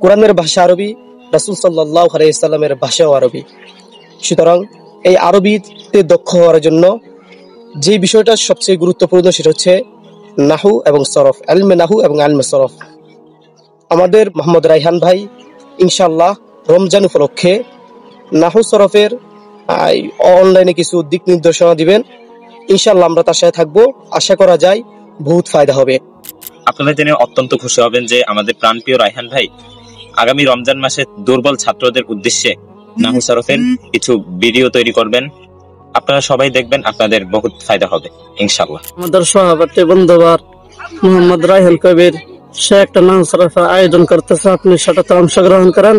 কোরআনের ভাষা আরবি, রাসূল সাল্লাল্লাহু আলাইহি সাল্লামের ভাষাও আরবি। সুতরাং এই আরবিতে দক্ষ হওয়ার জন্য যে বিষয়টা সবচেয়ে গুরুত্বপূর্ণ সেটা হচ্ছে নাহু এবং সরফ, ইলমে নাহু এবং ইলমে সরফ। আমাদের মোহাম্মদ রায়হান ভাই ইনশাআল্লাহ রমজান উপলক্ষে নাহু সরফের অনলাইনে কিছু দিক নির্দেশনা দিবেন। ইনশাআল্লাহ আমরা তার সাথে থাকবো, আশা করা যায় বহুত ফায়দা হবে। আপনারা জেনে অত্যন্ত খুশি হবেন যে আমাদের প্রাণপ্রিয় রায়হান ভাই আগামী রমজান মাসে দুর্বল ছাত্রদের উদ্দেশ্যে নাহু সরফের কিছু ভিডিও তৈরি করবেন। আপনারা সবাই দেখবেন, আপনাদের বহুত ফায়দা হবে ইনশাআল্লাহ। আমাদের সহপাঠী বন্ধুবার মোহাম্মদ রায়হান কবির সে একটা নাহু সরফের আয়োজন করতেছে, আপনি সেটাতে অংশগ্রহণ করেন,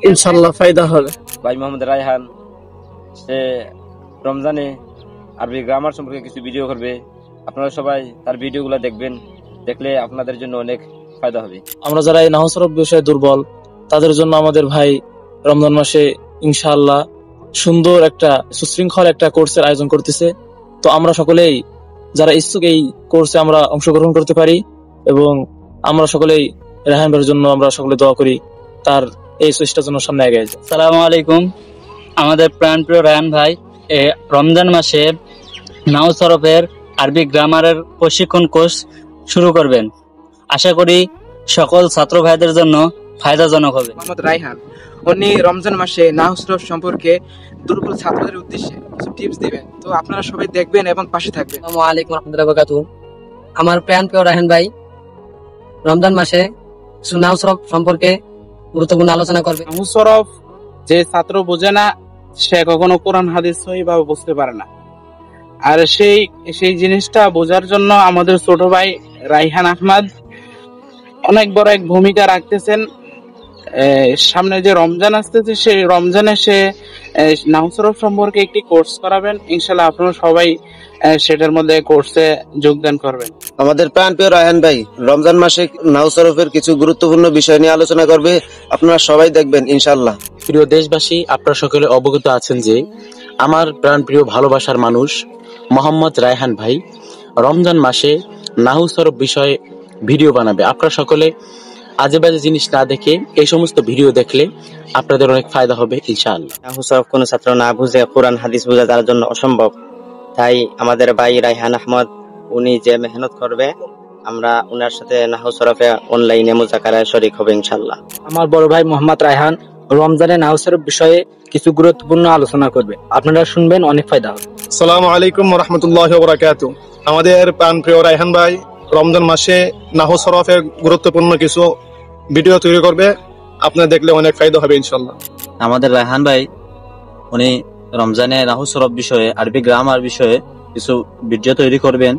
ইনশাআল্লাহ ফায়দা হবে। ভাই মোহাম্মদ রায়হান সে রমজানে আরবি গ্রামার সম্পর্কে কিছু ভিডিও করবে, আপনারা সবাই তার ভিডিওগুলো দেখবেন, দেখলে আপনাদের জন্য অনেক ফায়দা হবে। আমরা যারা এই নাহু সরফ বিষয়ে দুর্বল তাদের জন্য আমাদের ভাই রমজান মাসে ইনশাআল্লাহ সুন্দর একটা সুশৃঙ্খল একটা কোর্সের আয়োজন করতেছে। তো আমরা সকলেই যারা ইচ্ছুক এই কোর্সে আমরা অংশগ্রহণ করতে পারি এবং আমরা সকলেই রায়হান ভাইয়ের জন্য আমরা সকলে দোয়া করি, তার এই চেষ্টার জন্য সামনে এগিয়ে যায়। আসসালামু আলাইকুম। আমাদের প্রাণপ্রিয় রায়হান ভাই রমজান মাসে নাহু সরফের আরবি গ্রামারের প্রশিক্ষণ কোর্স শুরু করবেন। আশা করি সকল ছাত্র ভাইদের জন্য ফায়দাজনক হবে। মোহাম্মদ রায়হান উনি রমজান মাসে নাহু সরফ সম্পর্কে দুর্বল ছাত্রদের উদ্দেশ্যে কিছু টিপস দিবেন, তো আপনারা সবাই দেখবেন এবং পাশে থাকবেন। আসসালামু আলাইকুম রাহমাতুল্লাহি ওয়া বারাকাতুহু। আমার প্রাণপ্রিয় রায়হান ভাই রমজান মাসে নাহু সরফ সম্পর্কে গুরুত্বপূর্ণ আলোচনা করবে। নাহু সরফ যে ছাত্র বোঝে না সে কখনো কোরআন হাদিস সহিভাবে বুঝতে পারে না, আর সেই জিনিসটা বোঝার জন্য আমাদের ছোট ভাই রায়হান আহমদ অনেক বড় এক ভূমিকা রাখতেছেন। সামনে যে রমজান আসতেছে সেই রমজানে সে নাহু সরফ সম্পর্কে একটি কোর্স করাবেন। ইনশাআল্লাহ আপনারা সবাই সেটার মধ্যে কোর্সে যোগদান করবেন। আমাদের প্রাণপ্রিয় রায়হান ভাই রমজান মাসে নাহু সরফের কিছু গুরুত্বপূর্ণ বিষয় নিয়ে আলোচনা করবে, আপনারা সবাই দেখবেন ইনশাআল্লাহ। প্রিয় দেশবাসী, আপনারা সকলে অবগত আছেন যে আমার প্রাণপ্রিয় ভালোবাসার মানুষ মোহাম্মদ রায়হান ভাই রমজান মাসে নাহু সরফ বিষয়ে ভিডিও বানাবে। আপনারা সকলে আজে বাজে জিনিস না দেখে এই সমস্ত ভিডিও দেখলে আপনাদের অনেক ফায়দা হবে ইনশাআল্লাহ। নাহু সরফ কোনো ছাত্র না বুঝে কোরআন হাদিস বোঝা তার জন্য অসম্ভব, তাই আমাদের ভাই রায়হান আহমদ উনি যে মেহনত করবে আমরা উনার সাথে নাহু সরফে অনলাইনে মুযাকারায় শরীক হবে ইনশাআল্লাহ। আমার বড় ভাই মোহাম্মদ রায়হান রমজানে নাহু সরফ বিষয়ে কিছু গুরুত্বপূর্ণ আলোচনা করবে, আপনারা শুনবেন, অনেক ফায়দা হবে। আসসালামু আলাইকুম ওয়া রাহমাতুল্লাহি ওয়া বারাকাতুহু। আমাদের প্রাণপ্রিয় রায়হান ভাই রমজান মাসে নাহু সরফের গুরুত্বপূর্ণ কিছু ভিডিও তৈরি করবে, আপনারা দেখলে অনেক ফায়দা হবে ইনশাআল্লাহ। আমাদের রায়হান ভাই উনি রমজানে নাহু সরফ বিষয়ে আরবি গ্রামার বিষয়ে কিছু ভিডিও তৈরি করবেন।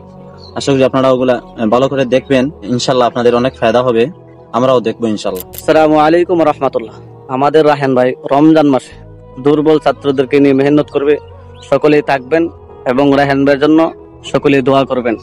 আশা করি আপনারা ওগুলা ভালো করে দেখবেন, ইনশাআল্লাহ আপনাদের অনেক ফায়দা হবে, আমরাও দেখবো ইনশাআল্লাহ। আসসালামু আলাইকুম ওয়া রাহমাতুল্লাহ। আমাদের রায়হান ভাই রমজান মাসে দুর্বল ছাত্রদেরকে নিয়ে মেহনত করবে, সকলেই থাকবেন এবং রায়হান ভাইয়ের জন্য সকলেই দোয়া করবেন।